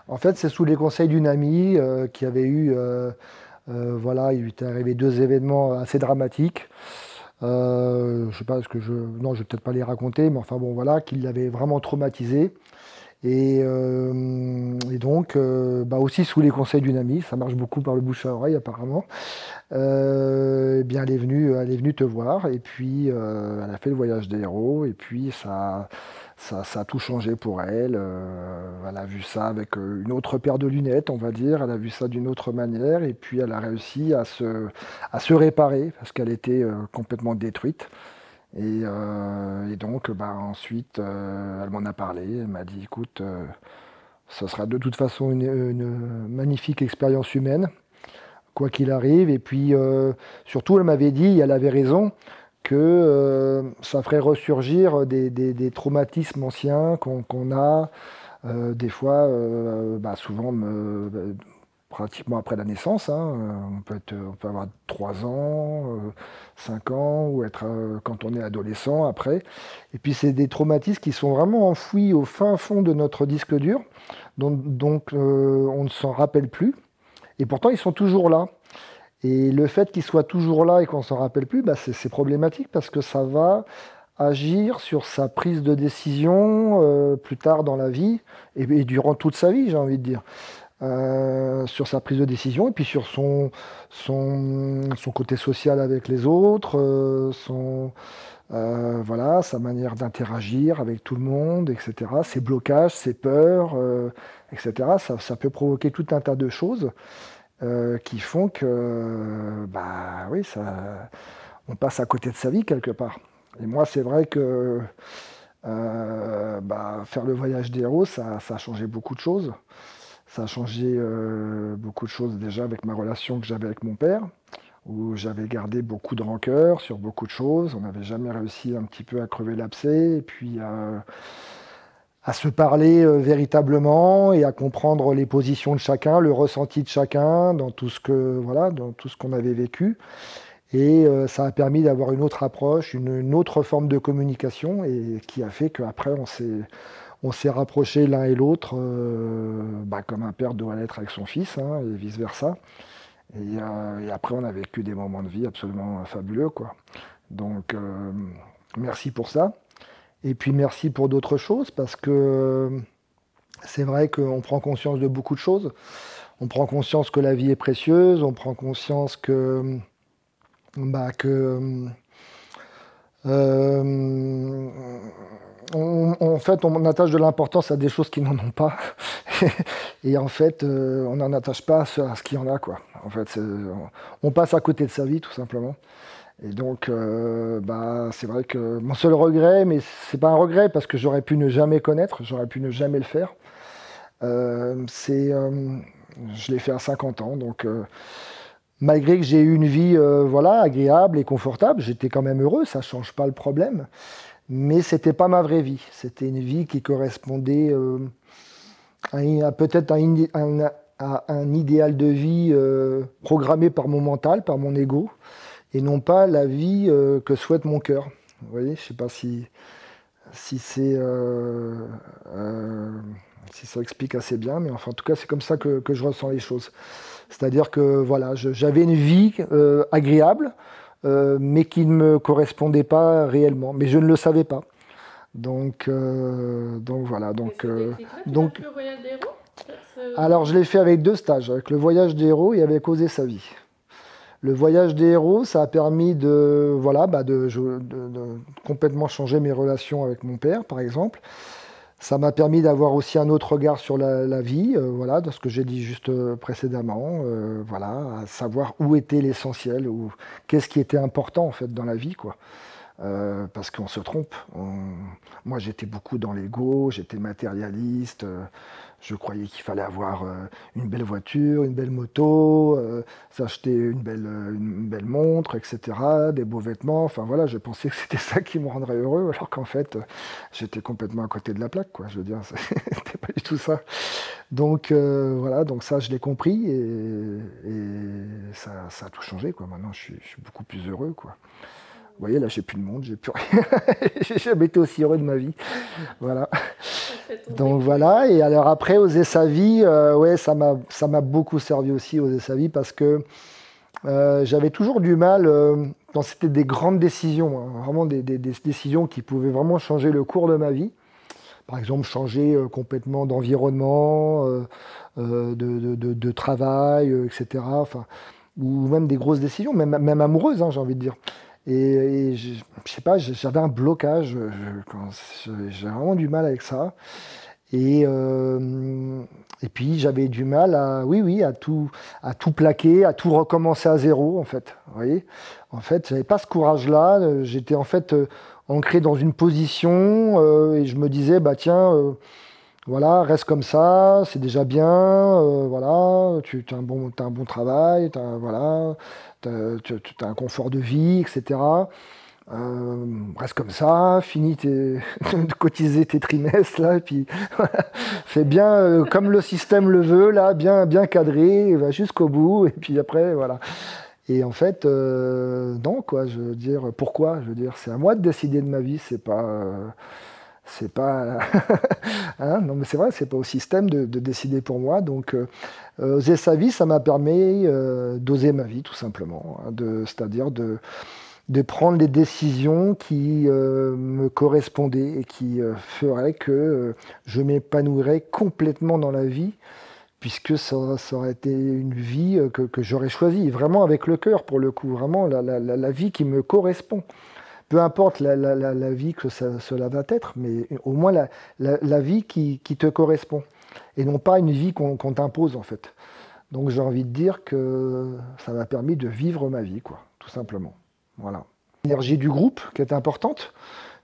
En fait, c'est sous les conseils d'une amie qui avait eu, voilà, il lui était arrivé deux événements assez dramatiques. Je sais pas, non, je vais peut-être pas les raconter, mais enfin bon, voilà, qui l'avait vraiment traumatisé. Et donc, bah aussi sous les conseils d'une amie, ça marche beaucoup par le bouche à oreille apparemment. Eh bien, elle est venue te voir et puis elle a fait le voyage des héros et puis ça a tout changé pour elle. Elle a vu ça avec une autre paire de lunettes, on va dire. Elle a vu ça d'une autre manière et puis elle a réussi à se réparer parce qu'elle était complètement détruite. Et donc, bah, ensuite, elle m'en a parlé. Elle m'a dit, écoute, ça sera de toute façon une magnifique expérience humaine quoi qu'il arrive. Et puis, surtout, elle m'avait dit, et elle avait raison, que ça ferait ressurgir des traumatismes anciens qu'on a, des fois, bah, souvent, pratiquement après la naissance. Hein. On peut avoir 3 ans, 5 ans, ou être quand on est adolescent après. Et puis, c'est des traumatismes qui sont vraiment enfouis au fin fond de notre disque dur, donc on ne s'en rappelle plus. Et pourtant, ils sont toujours là. Et le fait qu'ils soient toujours là et qu'on s'en rappelle plus, bah, c'est problématique parce que ça va agir sur sa prise de décision plus tard dans la vie et durant toute sa vie, j'ai envie de dire. Sur sa prise de décision et puis sur son côté social avec les autres, voilà, sa manière d'interagir avec tout le monde, etc. Ses blocages, ses peurs, etc. Ça peut provoquer tout un tas de choses qui font que, bah oui, on passe à côté de sa vie quelque part. Et moi, c'est vrai que bah, faire le voyage des héros, ça a changé beaucoup de choses. Ça a changé beaucoup de choses déjà avec ma relation que j'avais avec mon père, où j'avais gardé beaucoup de rancœur sur beaucoup de choses. On n'avait jamais réussi un petit peu à crever l'abcès et puis à se parler véritablement et à comprendre les positions de chacun, le ressenti de chacun dans tout ce que voilà, dans tout ce qu'on avait vécu. Et ça a permis d'avoir une autre approche, une autre forme de communication et qui a fait qu'après on s'est rapprochés l'un et l'autre, bah, comme un père doit l'être avec son fils, hein, et vice-versa. Et après, on a vécu des moments de vie absolument fabuleux, quoi. Donc, merci pour ça. Et puis, merci pour d'autres choses, parce que c'est vrai qu'on prend conscience de beaucoup de choses. On prend conscience que la vie est précieuse, on prend conscience que euh, en fait, on attache de l'importance à des choses qui n'en ont pas. Et en fait, on n'en attache pas à ce qu'il y en a, quoi. En fait, on passe à côté de sa vie, tout simplement. Et donc, bah, c'est vrai que mon seul regret, mais c'est pas un regret parce que j'aurais pu ne jamais connaître, j'aurais pu ne jamais le faire. C'est, je l'ai fait à 50 ans, donc malgré que j'ai eu une vie, voilà, agréable et confortable, j'étais quand même heureux, ça change pas le problème. Mais c'était pas ma vraie vie. C'était une vie qui correspondait peut-être à un idéal de vie programmé par mon mental, par mon ego, et non pas la vie que souhaite mon cœur. Vous voyez, je sais pas si c'est si ça explique assez bien, mais enfin, en tout cas, c'est comme ça que je ressens les choses. C'est-à-dire que voilà, j'avais une vie agréable, mais qui ne me correspondait pas réellement. Mais je ne le savais pas. Donc voilà. Donc, Le voyage des héros. alors, je l'ai fait avec deux stages, avec le voyage des héros et avec Oser sa vie. Le voyage des héros, ça a permis de, voilà, bah de complètement changer mes relations avec mon père, par exemple. Ça m'a permis d'avoir aussi un autre regard sur la vie, voilà, de ce que j'ai dit juste précédemment, voilà, à savoir où était l'essentiel, ou qu'est-ce qui était important en fait dans la vie, quoi. Parce qu'on se trompe. Moi, j'étais beaucoup dans l'ego, j'étais matérialiste. Je croyais qu'il fallait avoir une belle voiture, une belle moto, s'acheter une belle montre, etc., des beaux vêtements. Enfin voilà, je pensais que c'était ça qui me rendrait heureux, alors qu'en fait, j'étais complètement à côté de la plaque, quoi. Je veux dire, c'était pas du tout ça. Donc voilà, donc ça, je l'ai compris et ça a tout changé, quoi. Maintenant, je suis beaucoup plus heureux, quoi. Vous voyez, là, j'ai plus de monde, j'ai plus rien. J'ai jamais été aussi heureux de ma vie. Voilà. fait tomber. Donc voilà, et alors après, Oser sa vie, ouais, ça m'a beaucoup servi aussi, Oser sa vie, parce que j'avais toujours du mal, quand c'était des grandes décisions, hein, vraiment des décisions qui pouvaient vraiment changer le cours de ma vie. Par exemple, changer complètement d'environnement, de travail, etc. Enfin, ou même des grosses décisions, même amoureuses, hein, j'ai envie de dire. Et je sais pas, j'avais un blocage, j'ai vraiment du mal avec ça. Et, euh, et puis j'avais du mal à, oui, oui, à tout plaquer, à tout recommencer à zéro, en fait. Vous voyez? En fait, j'avais pas ce courage-là. J'étais en fait ancré dans une position et je me disais, bah tiens, voilà, reste comme ça, c'est déjà bien, voilà, t'as un bon travail, voilà, t'as un confort de vie, etc. Reste comme ça, finis de cotiser tes trimestres, là, et puis fais bien comme le système le veut, là, bien, bien cadré, et va jusqu'au bout, et puis après, voilà. Et en fait, non, quoi, je veux dire, pourquoi? Je veux dire, c'est à moi de décider de ma vie, c'est pas, hein, non, mais c'est vrai, c'est pas au système de décider pour moi. Donc, oser sa vie, ça m'a permis d'oser ma vie, tout simplement, hein, c'est-à-dire de prendre les décisions qui me correspondaient et qui feraient que je m'épanouirais complètement dans la vie, puisque ça aurait été une vie que j'aurais choisie, vraiment avec le cœur pour le coup, vraiment la vie qui me correspond. Peu importe la vie que cela va être, mais au moins la vie qui te correspond, et non pas une vie qu'on t'impose en fait. Donc j'ai envie de dire que ça m'a permis de vivre ma vie, quoi, tout simplement. Voilà. L'énergie du groupe qui est importante,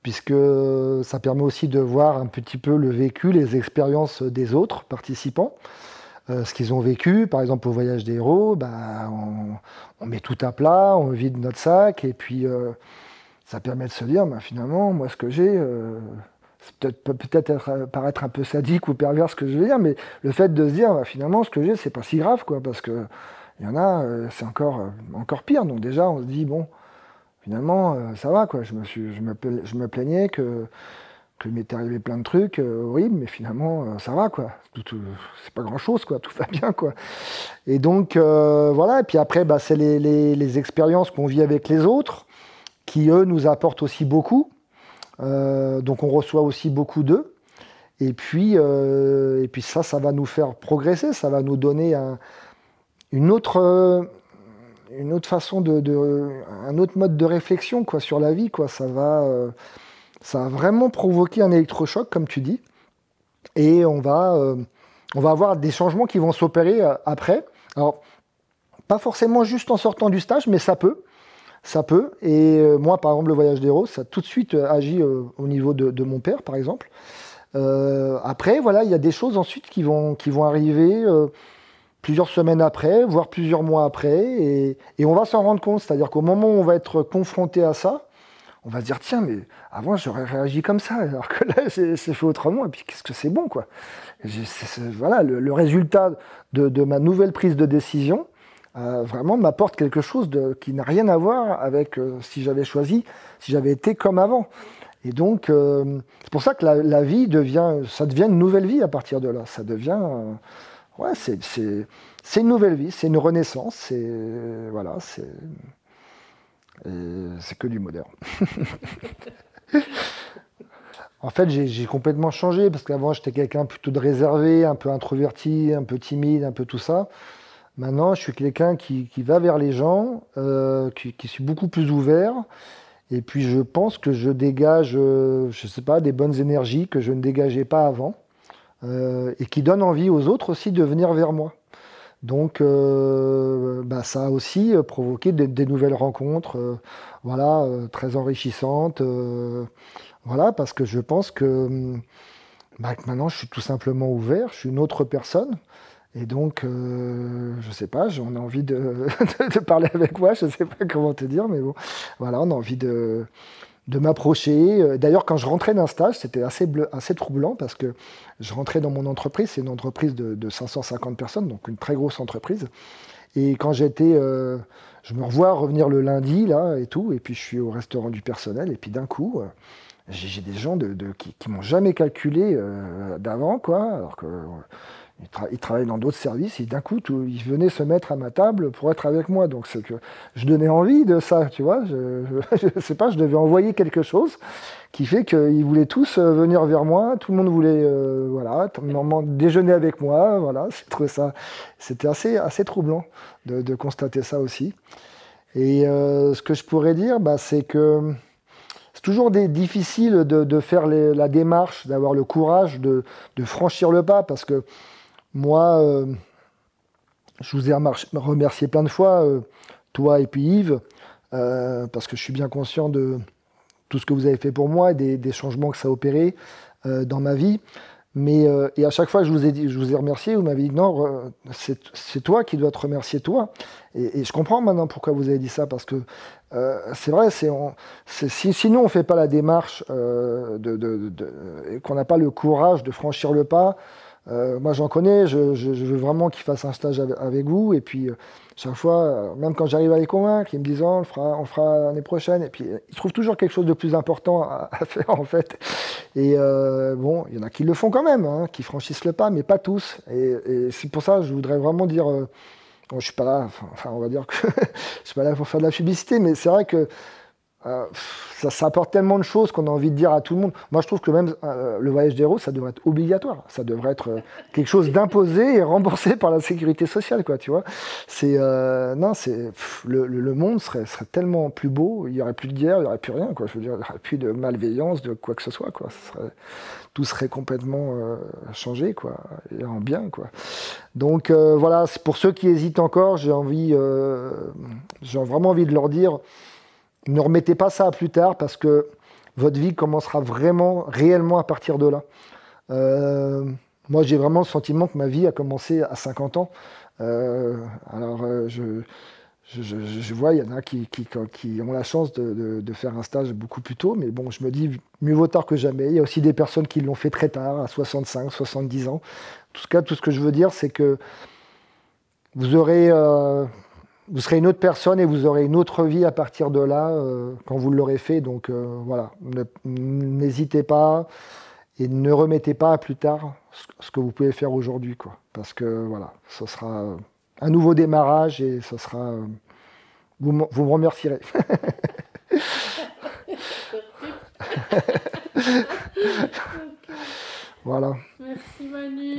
puisque ça permet aussi de voir un petit peu le vécu, les expériences des autres participants, ce qu'ils ont vécu. Par exemple, au voyage des héros, bah, on met tout à plat, on vide notre sac, et puis ça permet de se dire, bah, finalement, moi, ce que j'ai, peut-être paraître un peu sadique ou pervers ce que je veux dire, mais le fait de se dire, bah, finalement, ce que j'ai, c'est pas si grave, quoi, parce que il y en a, encore pire. Donc déjà, on se dit, bon, finalement, ça va, quoi. Je me plaignais que m'était arrivé plein de trucs horribles, mais finalement, ça va, quoi. C'est pas grand-chose, quoi. Tout va bien, quoi. Et donc, voilà. Et puis après, bah, c'est les expériences qu'on vit avec les autres, qui, eux, nous apportent aussi beaucoup. Donc, on reçoit aussi beaucoup d'eux. Et puis ça va nous faire progresser. Ça va nous donner une autre façon un autre mode de réflexion, quoi, sur la vie, quoi. Ça va vraiment provoquer un électrochoc, comme tu dis, et on va avoir des changements qui vont s'opérer après. Alors, pas forcément juste en sortant du stage, mais ça peut. Ça peut. Et moi, par exemple, le voyage des héros, ça a tout de suite agi au niveau de mon père, par exemple. Après, voilà, il y a des choses ensuite qui vont arriver plusieurs semaines après, voire plusieurs mois après, et on va s'en rendre compte. C'est-à-dire qu'au moment où on va être confronté à ça, on va se dire, tiens, mais avant j'aurais réagi comme ça, alors que là c'est fait autrement, et puis qu'est-ce que c'est bon, quoi. Voilà, le résultat de ma nouvelle prise de décision vraiment m'apporte quelque chose qui n'a rien à voir avec si j'avais été comme avant. Et donc, c'est pour ça que la vie ça devient une nouvelle vie à partir de là. Ça devient, ouais, c'est une nouvelle vie, c'est une renaissance, voilà, c'est que du moderne. En fait, j'ai complètement changé parce qu'avant, j'étais quelqu'un plutôt de réservé, un peu introverti, un peu timide, un peu tout ça. Maintenant, je suis quelqu'un qui va vers les gens, qui suis beaucoup plus ouvert. Et puis, je pense que je dégage, je sais pas, des bonnes énergies que je ne dégageais pas avant, et qui donnent envie aux autres aussi de venir vers moi. Donc, bah, ça a aussi provoqué des nouvelles rencontres, voilà, très enrichissantes. Voilà, parce que je pense que maintenant, je suis tout simplement ouvert, je suis une autre personne. Et donc, je sais pas, on a envie de parler avec moi, je sais pas comment te dire, mais bon, voilà, on a envie de m'approcher. D'ailleurs, quand je rentrais d'un stage, c'était assez troublant parce que je rentrais dans mon entreprise, c'est une entreprise de 550 personnes, donc une très grosse entreprise. Et quand je me revois revenir le lundi, là, et tout, et puis je suis au restaurant du personnel, et puis d'un coup, J'ai des gens qui m'ont jamais calculé d'avant, quoi, alors que ils travaillaient dans d'autres services, et d'un coup, ils venaient se mettre à ma table pour être avec moi. Donc c'est que je donnais envie de ça, tu vois. Je sais pas, je devais envoyer quelque chose qui fait qu'ils voulaient tous venir vers moi. Tout le monde voulait, voilà, déjeuner avec moi. Voilà, j'ai trouvé ça, c'était assez troublant de constater ça aussi. Et ce que je pourrais dire, bah, c'est que c'est toujours difficile de faire la démarche, d'avoir le courage de franchir le pas, parce que moi, je vous ai remercié plein de fois, toi et puis Yves, parce que je suis bien conscient de tout ce que vous avez fait pour moi et des changements que ça a opéré dans ma vie. Mais et à chaque fois que je vous ai remercié, vous m'avez dit non, c'est toi qui dois te remercier, toi. Et je comprends maintenant pourquoi vous avez dit ça, parce que c'est vrai, si nous on fait pas la démarche et qu'on n'a pas le courage de franchir le pas. Moi, j'en connais, je veux vraiment qu'ils fassent un stage avec vous. Et puis, chaque fois, même quand j'arrive à les convaincre, ils me disent oh, on le fera l'année prochaine. Et puis, ils trouvent toujours quelque chose de plus important à faire, en fait. Et bon, il y en a qui le font quand même, hein, qui franchissent le pas, mais pas tous. Et c'est pour ça que je voudrais vraiment dire bon, je suis pas là, enfin, on va dire que je suis pas là pour faire de la publicité, mais c'est vrai que ça apporte tellement de choses qu'on a envie de dire à tout le monde. Moi, je trouve que même le voyage des héros, ça devrait être obligatoire. Ça devrait être quelque chose d'imposé et remboursé par la sécurité sociale, quoi, tu vois. Non, le monde serait tellement plus beau. Il y aurait plus de guerre, il y aurait plus rien, quoi. Je veux dire, il y aurait plus de malveillance, de quoi que ce soit, quoi. Tout serait complètement changé, quoi, et en bien, quoi. Donc voilà, pour ceux qui hésitent encore, j'ai vraiment envie de leur dire. Ne remettez pas ça à plus tard, parce que votre vie commencera vraiment, réellement à partir de là. Moi, j'ai vraiment le sentiment que ma vie a commencé à 50 ans. Je vois, il y en a qui ont la chance de faire un stage beaucoup plus tôt, mais bon, je me dis, mieux vaut tard que jamais. Il y a aussi des personnes qui l'ont fait très tard, à 65, 70 ans. En tout cas, tout ce que je veux dire, c'est que vous vous serez une autre personne et vous aurez une autre vie à partir de là quand vous l'aurez fait. Donc voilà, n'hésitez pas et ne remettez pas à plus tard ce que vous pouvez faire aujourd'hui, quoi. Parce que voilà, ce sera un nouveau démarrage et ce sera. Vous me remercierez. Voilà. Merci Manu.